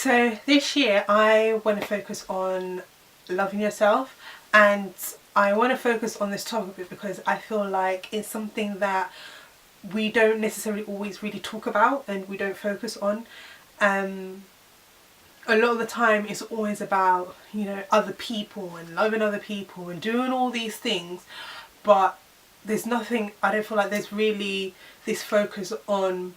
So this year I want to focus on loving yourself, and I want to focus on this topic because I feel like it's something that we don't necessarily always really talk about and we don't focus on. A lot of the time it's always about, other people and loving other people and doing all these things, but there's nothing, I don't feel like there's really this focus on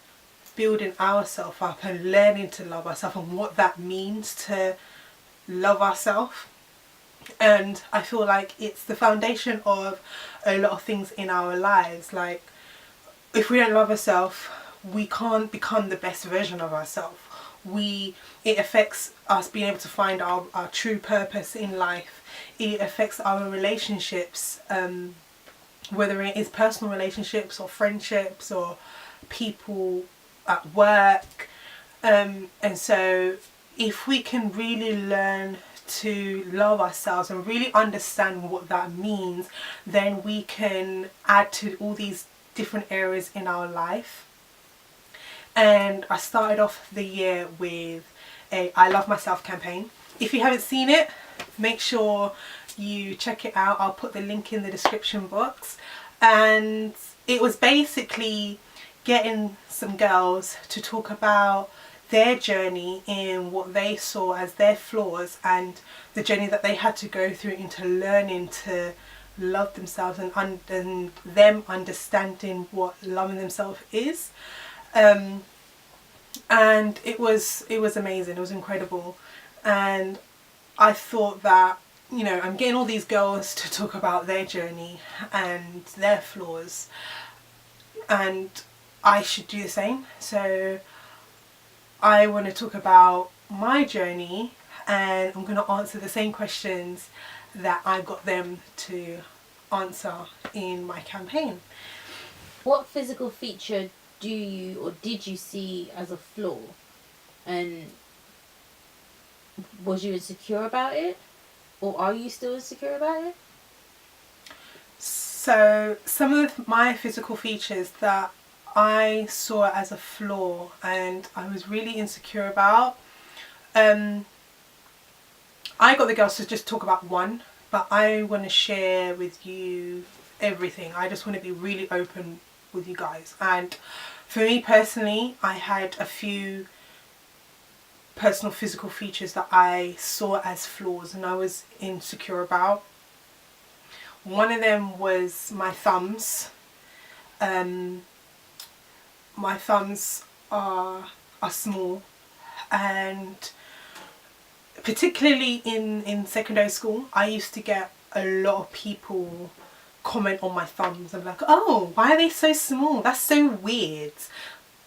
building ourselves up and learning to love ourselves and what that means to love ourselves. And I feel like it's the foundation of a lot of things in our lives. Like, if we don't love ourselves, we can't become the best version of ourselves. It affects us being able to find our true purpose in life. It affects our relationships, whether it is personal relationships or friendships or people at work. And so if we can really learn to love ourselves and really understand what that means, then we can add to all these different areas in our life. And I started off the year with a I Love Myself campaign. If you haven't seen it, make sure you check it out. I'll put the link in the description box. And it was basically getting some girls to talk about their journey in what they saw as their flaws and the journey that they had to go through into learning to love themselves and them understanding what loving themselves is. And it was amazing. It was incredible. And I thought that, I'm getting all these girls to talk about their journey and their flaws, and I should do the same. So I want to talk about my journey, and I'm going to answer the same questions that I got them to answer in my campaign. What physical feature do you or did you see as a flaw, and was you insecure about it, or are you still insecure about it? So some of my physical features that I saw as a flaw and I was really insecure about, I got the girls to just talk about one, but I want to share with you everything. I just want to be really open with you guys. And for me personally, I had a few personal physical features that I saw as flaws and I was insecure about. One of them was my thumbs. My thumbs are small, and particularly in secondary school, I used to get a lot of people comment on my thumbs. I'm like, oh, why are they so small? That's so weird.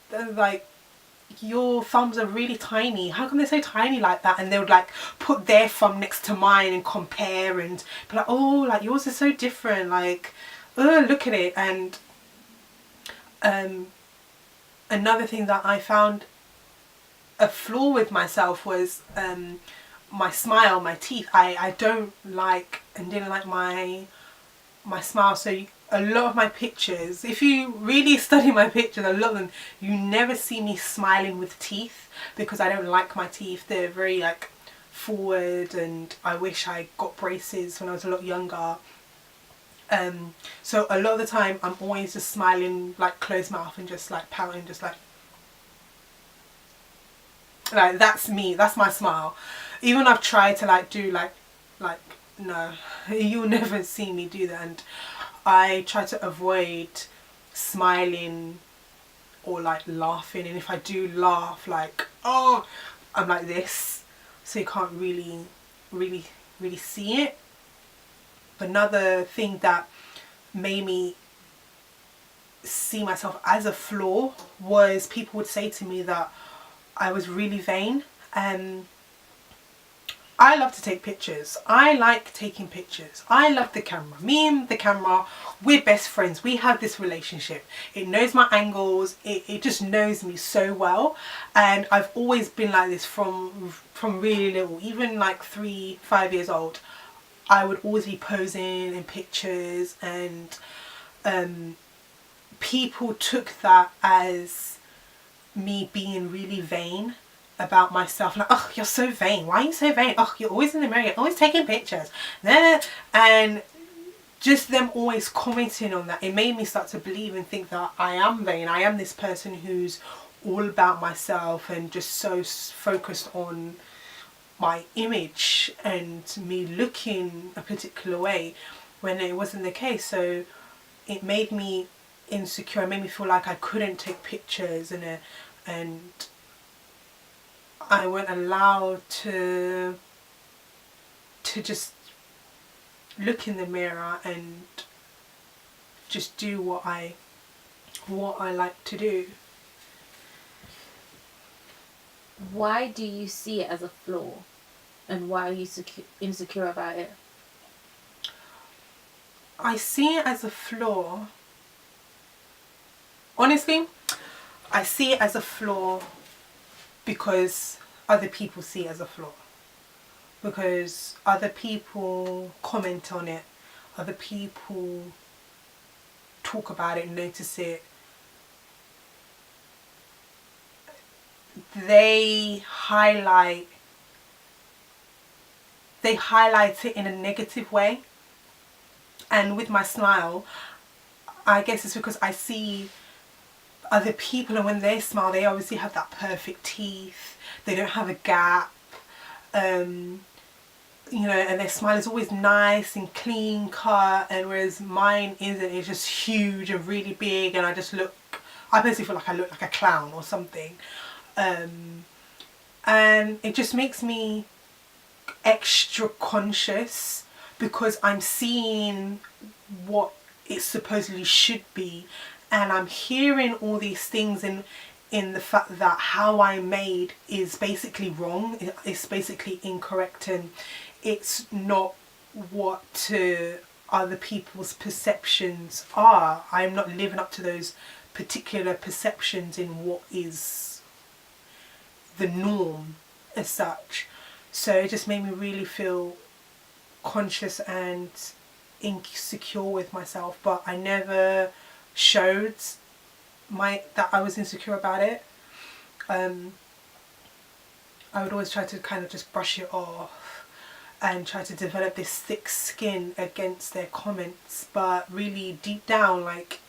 They're like, your thumbs are really tiny. How come they're so tiny like that? And they would like put their thumb next to mine and compare and be like, oh, like yours is so different. Like, oh, look at it. And another thing that I found a flaw with myself was my smile, my teeth. I don't like and didn't like my smile. So a lot of my pictures, if you really study my pictures, a lot of them, you never see me smiling with teeth because I don't like my teeth. They're very like forward, and I wish I got braces when I was a lot younger. So a lot of the time I'm always just smiling, like closed mouth and just like pouting, just like that's me, that's my smile. Even I've tried to like do like no, you'll never see me do that. And I try to avoid smiling or like laughing, and if I do laugh, like, oh, I'm like this, so you can't really see it. Another thing that made me see myself as a flaw was people would say to me that I was really vain. I love to take pictures. I like taking pictures. I love the camera. Me and the camera, we're best friends. We have this relationship. It knows my angles. It just knows me so well. And I've always been like this from really little. Even like 3-5 years old, I would always be posing in pictures, and people took that as me being really vain. about myself, like, oh, you're so vain, why are you so vain, oh, you're always in the mirror, you're always taking pictures, and just them always commenting on that, it made me start to believe and think that I am vain. I am this person who's all about myself and just so focused on my image and me looking a particular way, when it wasn't the case. So it made me insecure. It made me feel like I couldn't take pictures, and I wasn't allowed to just look in the mirror and just do what I like to do. Why do you see it as a flaw, and why are you insecure about it? I see it as a flaw. Honestly, I see it as a flaw because other people see it as a flaw. Because other people comment on it, other people talk about it, notice it. They highlight it in a negative way. And with my smile, I guess it's because I see other people, and when they smile, they obviously have that perfect teeth, they don't have a gap, you know, and their smile is always nice and clean cut, and whereas mine isn't. It's just huge and really big, and I personally feel like I look like a clown or something, and it just makes me extra conscious because I'm seeing what it supposedly should be, and I'm hearing all these things in the fact that how I'm made is basically wrong, it's basically incorrect, and it's not what other people's perceptions are. I'm not living up to those particular perceptions in what is the norm as such. So it just made me really feel conscious and insecure with myself, but I never showed that I was insecure about it. I would always try to kind of just brush it off and try to develop this thick skin against their comments, but really deep down, like,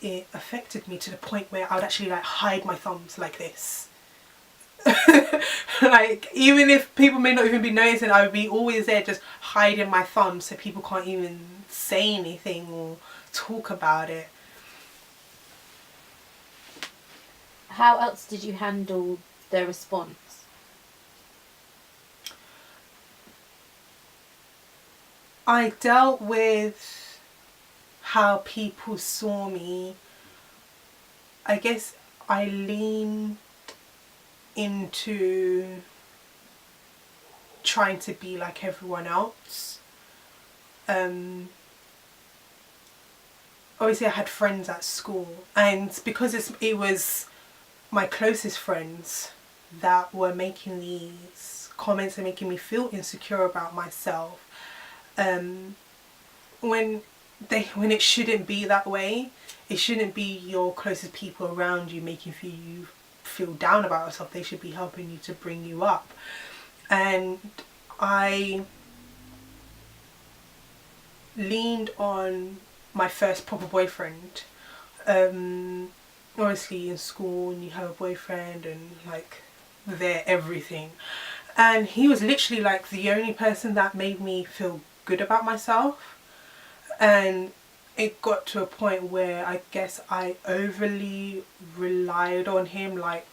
it affected me to the point where I would actually like hide my thumbs like this. Like, even if people may not even be noticing, I would be always there just hiding my thumbs so people can't even say anything or talk about it. How else did you handle their response? I dealt with how people saw me. I guess I leaned into trying to be like everyone else. Obviously I had friends at school, and because it was my closest friends that were making these comments and making me feel insecure about myself, when it shouldn't be that way. It shouldn't be your closest people around you making you feel down about yourself. They should be helping you to bring you up. And I leaned on my first proper boyfriend. Obviously in school, and you have a boyfriend, and like they're everything, and he was literally like the only person that made me feel good about myself. And it got to a point where I guess I overly relied on him. Like,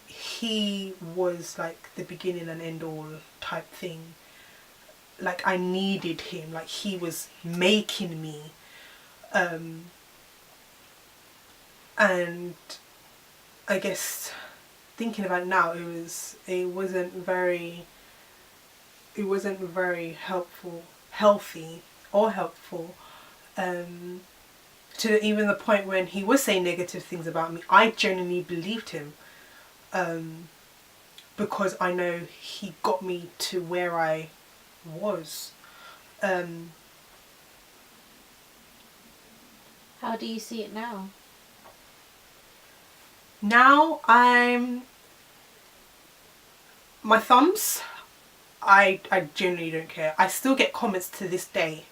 he was like the beginning and end all type thing. Like, I needed him, like he was making me. And I guess thinking about it now, it wasn't very healthy or helpful, to even the point when he was saying negative things about me. I genuinely believed him, because I know he got me to where I was. How do you see it now? Now I'm My thumbs, I genuinely don't care. I still get comments to this day,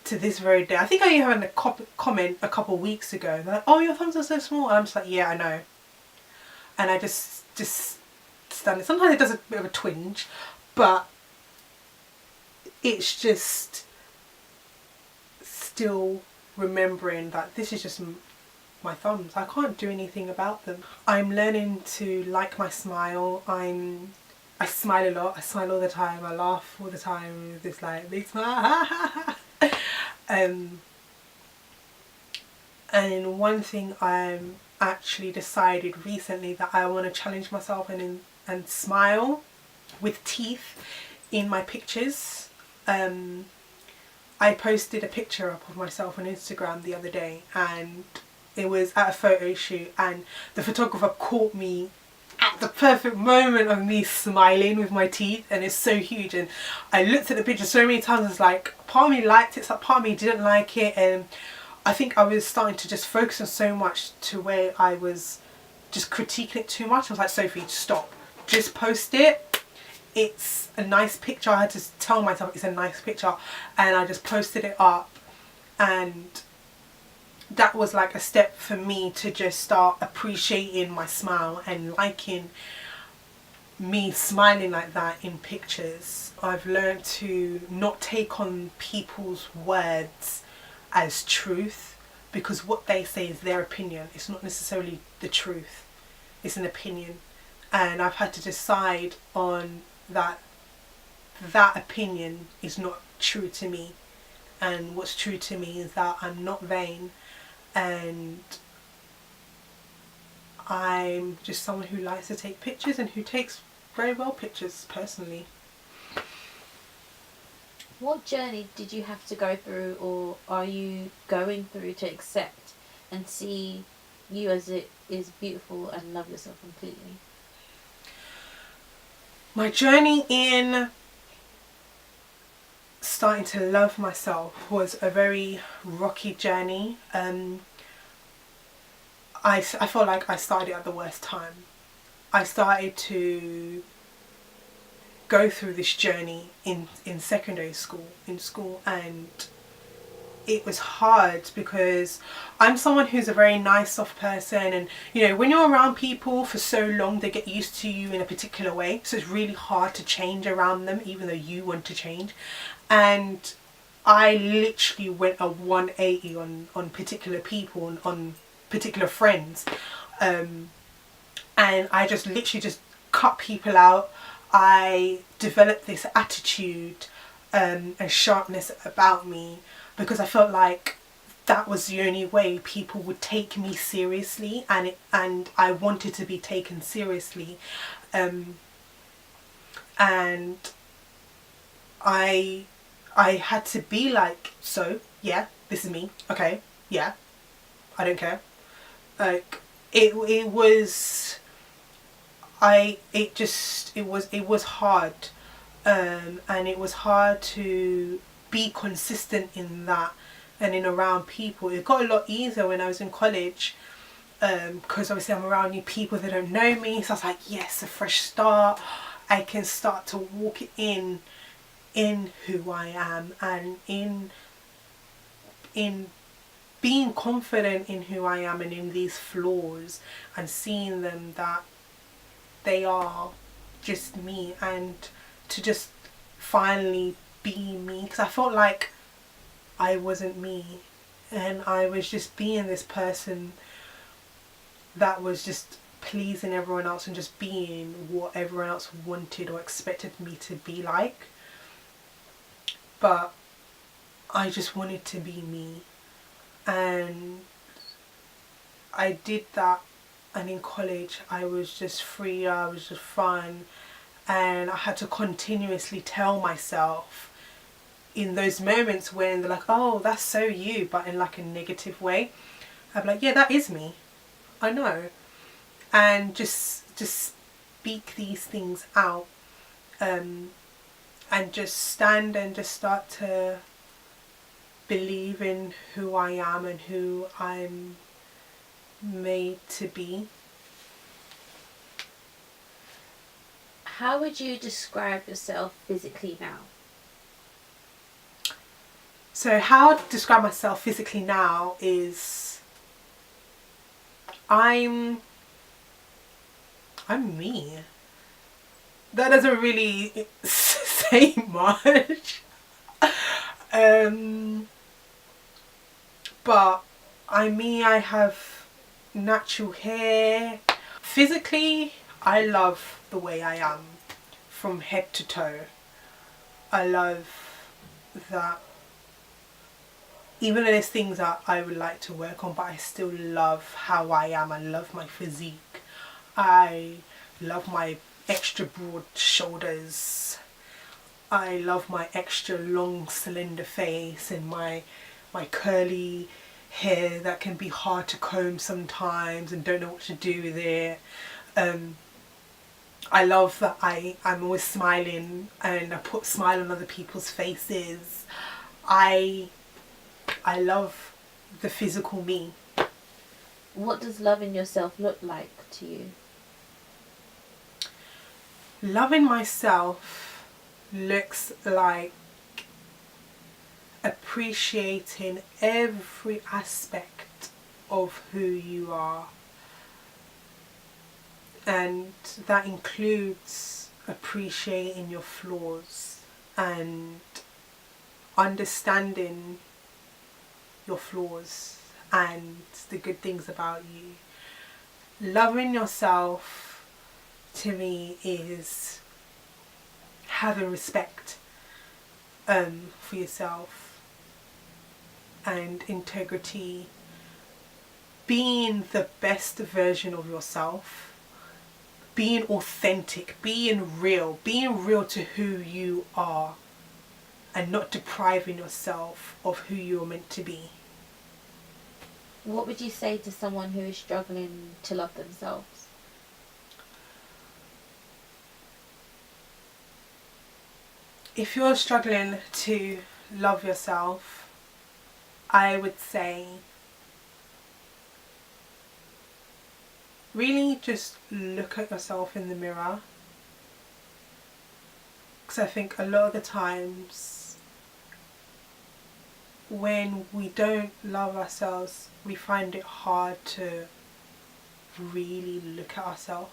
to this very day. I think I even had a comment a couple of weeks ago. They're like, "Oh, your thumbs are so small." And I'm just like, "Yeah, I know." And I just stand it. Sometimes it does a bit of a twinge, but it's just still remembering that this is just my thumbs. I can't do anything about them. I'm learning to like my smile. I smile a lot. I smile all the time. I laugh all the time with this like big smile. And one thing I'm actually decided recently that I want to challenge myself and smile with teeth in my pictures. I posted a picture up of myself on Instagram the other day, and it was at a photo shoot, and the photographer caught me at the perfect moment of me smiling with my teeth, and it's so huge. And I looked at the picture so many times. It's like part of me liked it, so part of me didn't like it, and I think I was starting to just focus on so much to where I was just critiquing it too much. I was like, Sophie, stop, just post it. It's a nice picture. I had to tell myself it's a nice picture, and I just posted it up, and that was like a step for me to just start appreciating my smile and liking me smiling like that in pictures. I've learned to not take on people's words as truth, because what they say is their opinion. It's not necessarily the truth. It's an opinion, and I've had to decide on that opinion is not true to me, and what's true to me is that I'm not vain, and I'm just someone who likes to take pictures and who takes very well pictures personally. What journey did you have to go through, or are you going through, to accept and see you as it is beautiful and love yourself completely? My journey in starting to love myself was a very rocky journey. I felt like I started at the worst time. I started to go through this journey in secondary school, and it was hard because I'm someone who's a very nice, soft person, and you know, when you're around people for so long, they get used to you in a particular way, so it's really hard to change around them even though you want to change. And I literally went a 180 on particular people and on particular friends, and I just literally just cut people out. I developed this attitude and sharpness about me because I felt like that was the only way people would take me seriously, and I wanted to be taken seriously, and I had to be like, so yeah, this is me, okay, yeah, I don't care. Like it was it was hard, and it was hard to be consistent in that and in around people. It got a lot easier when I was in college, because obviously I'm around new people that don't know me, so I was like, yes, a fresh start. I can start to walk in who I am, and in being confident in who I am and in these flaws, and seeing them that they are just me, and to just finally be me, because I felt like I wasn't me, and I was just being this person that was just pleasing everyone else and just being what everyone else wanted or expected me to be like. But I just wanted to be me, and I did that. And in college I was just free, I was just fun, and I had to continuously tell myself in those moments when they're like, oh, that's so you, but in like a negative way, I'd be like, yeah, that is me, I know. And just speak these things out, and just stand and just start to believe in who I am and who I'm made to be. How would you describe yourself physically now? So how I describe myself physically now is I'm me. That doesn't really say much. But I'm me. I have natural hair. Physically, I love the way I am from head to toe. I love that even though there's things that I would like to work on, but I still love how I am. I love my physique. I love my extra broad shoulders. I love my extra long slender face and my curly hair that can be hard to comb sometimes and don't know what to do with it. I love that I'm always smiling and I put smile on other people's faces. I love the physical me. What does loving yourself look like to you? Loving myself looks like appreciating every aspect of who you are. And that includes appreciating your flaws and understanding your flaws and the good things about you. Loving yourself to me is having respect for yourself and integrity, being the best version of yourself, being authentic, being real to who you are and not depriving yourself of who you're meant to be. What would you say to someone who is struggling to love themselves? If you're struggling to love yourself, I would say really just look at yourself in the mirror, because I think a lot of the times when we don't love ourselves, we find it hard to really look at ourselves.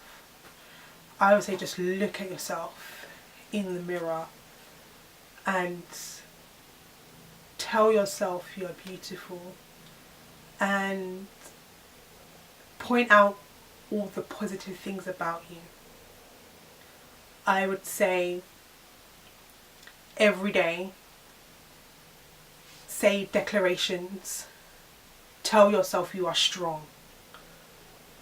I would say just look at yourself in the mirror and tell yourself you're beautiful and point out all the positive things about you. I would say every day say declarations. Tell yourself you are strong.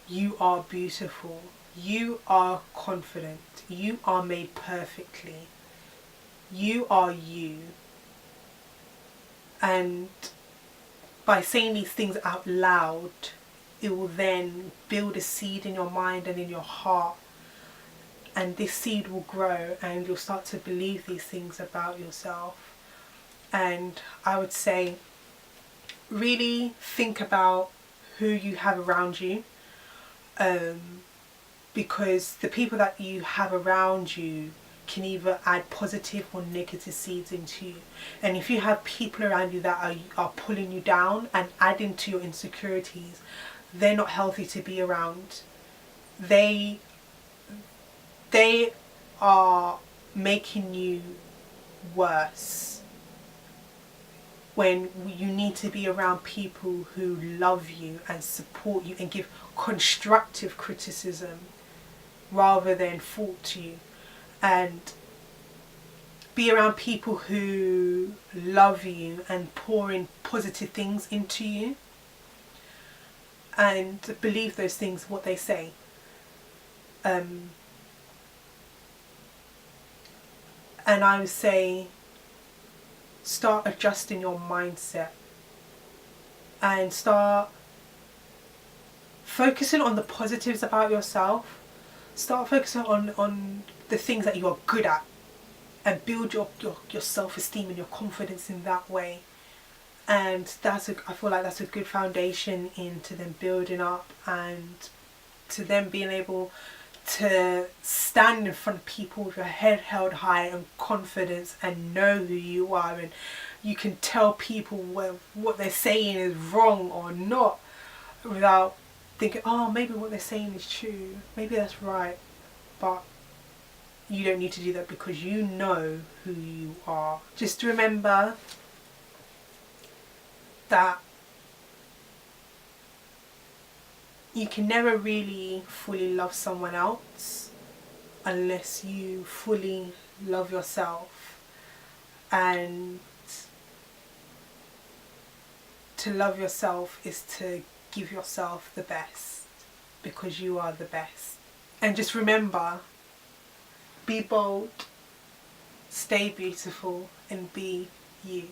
You are beautiful. You are confident. You are made perfectly. You are you. And by saying these things out loud, it will then build a seed in your mind and in your heart. And this seed will grow and you'll start to believe these things about yourself. And I would say really think about who you have around you, because the people that you have around you can either add positive or negative seeds into you. And if you have people around you that are pulling you down and adding to your insecurities, they're not healthy to be around. They are making you worse, when you need to be around people who love you and support you and give constructive criticism rather than fault you, and be around people who love you and pour in positive things into you and believe those things, what they say. And I would say start adjusting your mindset and start focusing on the positives about yourself. Start focusing on the things that you are good at and build your self-esteem and your confidence in that way. And I feel like that's a good foundation into them building up and to them being able to stand in front of people with your head held high and confidence and know who you are, and you can tell people what they're saying is wrong or not without thinking, oh, maybe what they're saying is true, maybe that's right. But you don't need to do that because you know who you are. Just remember that you can never really fully love someone else unless you fully love yourself. And to love yourself is to give yourself the best, because you are the best. And just remember, be bold, stay beautiful, and be you.